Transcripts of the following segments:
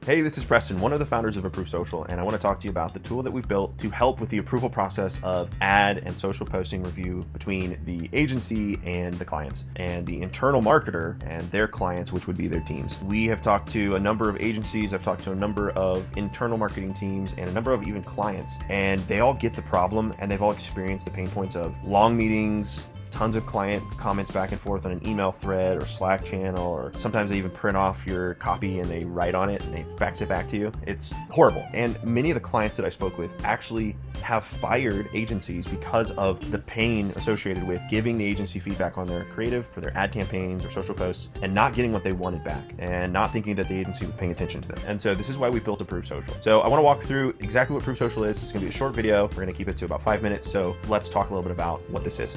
Hey, this is Preston, one of the founders of Approve Social, and I want to talk to you about the tool that we've built to help with the approval process of ad and social posting review between the agency and the clients, and the internal marketer and their clients, which would be their teams. We have talked to a number of agencies, I've talked to a number of internal marketing teams, and a number of even clients, and they all get the problem, and they've all experienced the pain points of long meetings, tons of client comments back and forth on an email thread or Slack channel, or sometimes they even print off your copy and they write on it and they fax it back to you. It's horrible. And many of the clients that I spoke with actually have fired agencies because of the pain associated with giving the agency feedback on their creative for their ad campaigns or social posts and not getting what they wanted back and not thinking that the agency was paying attention to them. And so this is why we built Approve Social. So I want to walk through exactly what Approve Social is. It's going to be a short video. We're going to keep it to about 5 minutes. So let's talk a little bit about what this is.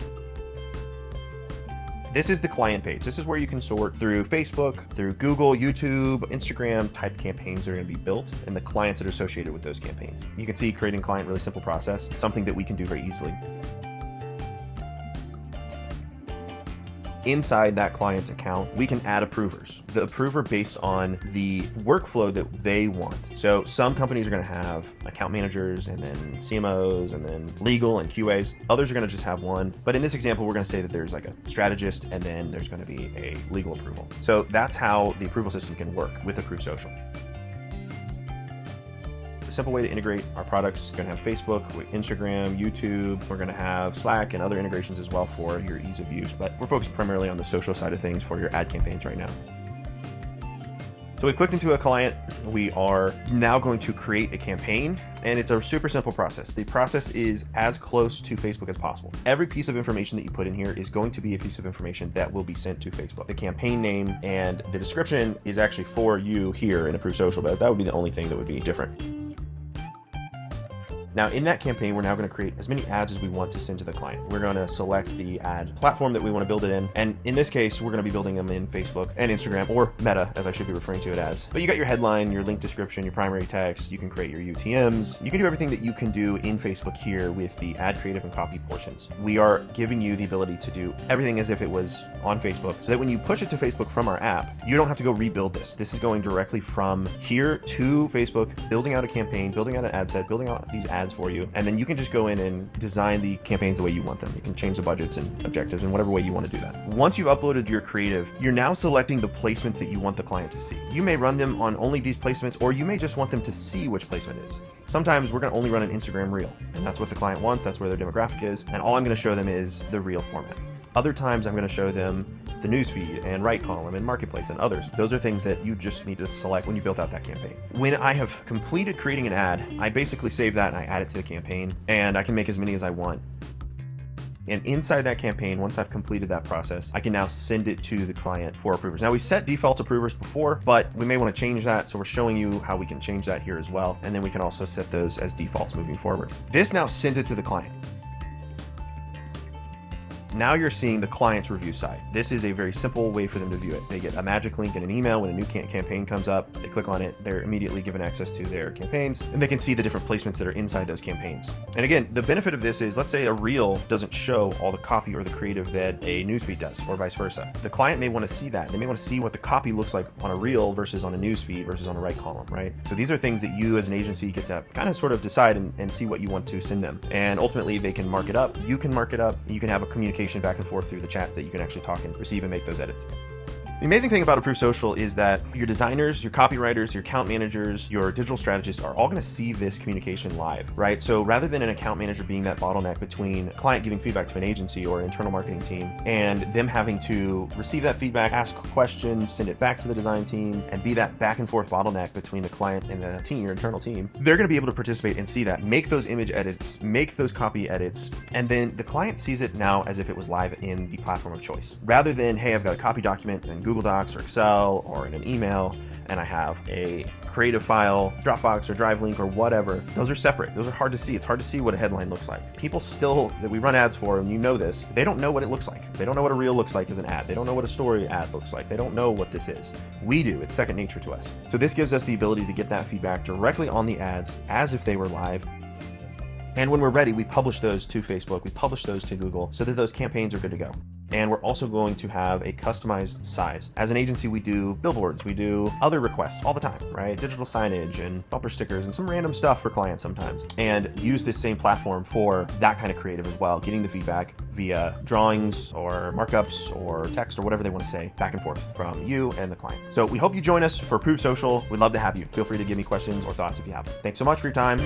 This is the client page. This is where you can sort through Facebook, through Google, YouTube, Instagram type campaigns that are going to be built and the clients that are associated with those campaigns. You can see creating a client, really simple process. It's something that we can do very easily. Inside that client's account, we can add approvers. The approver based on the workflow that they want. So some companies are going to have account managers and then CMOs and then legal and QAs. Others are going to just have one. But in this example, we're going to say that there's like a strategist and then there's going to be a legal approval. So that's how the approval system can work with Approve Social. A simple way to integrate our products. We're going to have Facebook, Instagram, YouTube. We're going to have Slack and other integrations as well for your ease of use, but we're focused primarily on the social side of things for your ad campaigns right now. So we've clicked into a client. We are now going to create a campaign, and it's a super simple process. The process is as close to Facebook as possible. Every piece of information that you put in here is going to be a piece of information that will be sent to Facebook. The campaign name and the description is actually for you here in Approve Social, but that would be the only thing that would be different. Now in that campaign, we're now going to create as many ads as we want to send to the client. We're going to select the ad platform that we want to build it in. And in this case, we're going to be building them in Facebook and Instagram, or Meta, as I should be referring to it as. But you got your headline, your link description, your primary text. You can create your UTMs. You can do everything that you can do in Facebook here with the ad creative and copy portions. We are giving you the ability to do everything as if it was on Facebook, so that when you push it to Facebook from our app, you don't have to go rebuild this. This is going directly from here to Facebook, building out a campaign, building out an ad set, building out these ads for you, and then you can just go in and design the campaigns the way you want them. You can change the budgets and objectives in whatever way you want to do that. Once you've uploaded your creative, you're now selecting the placements that you want the client to see. You may run them on only these placements, or you may just want them to see which placement is. Sometimes we're going to only run an Instagram reel, and that's what the client wants. That's where their demographic is, and all I'm going to show them is the reel format. Other times I'm going to show them the newsfeed and right column and marketplace and others. Those are things that you just need to select when you built out that campaign. When I have completed creating an ad, I basically save that and I add it to the campaign, and I can make as many as I want. And inside that campaign, once I've completed that process, I can now send it to the client for approvers. Now we set default approvers before, but we may want to change that. So we're showing you how we can change that here as well. And then we can also set those as defaults moving forward. This now sends it to the client. Now you're seeing the client's review side. This is a very simple way for them to view it. They get a magic link in an email when a new campaign comes up. They click on it, they're immediately given access to their campaigns, and they can see the different placements that are inside those campaigns. And again, the benefit of this is, let's say a reel doesn't show all the copy or the creative that a newsfeed does, or vice versa. The client may want to see that. They may want to see what the copy looks like on a reel versus on a newsfeed versus on a right column, right? So these are things that you as an agency get to kind of sort of decide and see what you want to send them. And ultimately they can mark it up. You can mark it up. You can have a communication back and forth through the chat that you can actually talk and receive and make those edits. The amazing thing about Approve Social is that your designers, your copywriters, your account managers, your digital strategists are all going to see this communication live, right? So rather than an account manager being that bottleneck between a client giving feedback to an agency or an internal marketing team and them having to receive that feedback, ask questions, send it back to the design team, and be that back and forth bottleneck between the client and the team, your internal team, they're going to be able to participate and see that, make those image edits, make those copy edits, and then the client sees it now as if it was live in the platform of choice. Rather than, hey, I've got a copy document and Google Docs or Excel or in an email, and I have a creative file, Dropbox or Drive link or whatever. Those are separate. Those are hard to see. It's hard to see what a headline looks like. People still, that we run ads for, and you know this, they don't know what it looks like. They don't know what a reel looks like as an ad. They don't know what a story ad looks like. They don't know what this is. We do. It's second nature to us. So this gives us the ability to get that feedback directly on the ads as if they were live. And when we're ready, we publish those to Facebook, we publish those to Google so that those campaigns are good to go. And we're also going to have a customized size. As an agency, we do billboards, we do other requests all the time, right? Digital signage and bumper stickers and some random stuff for clients sometimes. And use this same platform for that kind of creative as well, getting the feedback via drawings or markups or text or whatever they want to say back and forth from you and the client. So we hope you join us for Approved Social. We'd love to have you. Feel free to give me questions or thoughts if you have them. Thanks so much for your time.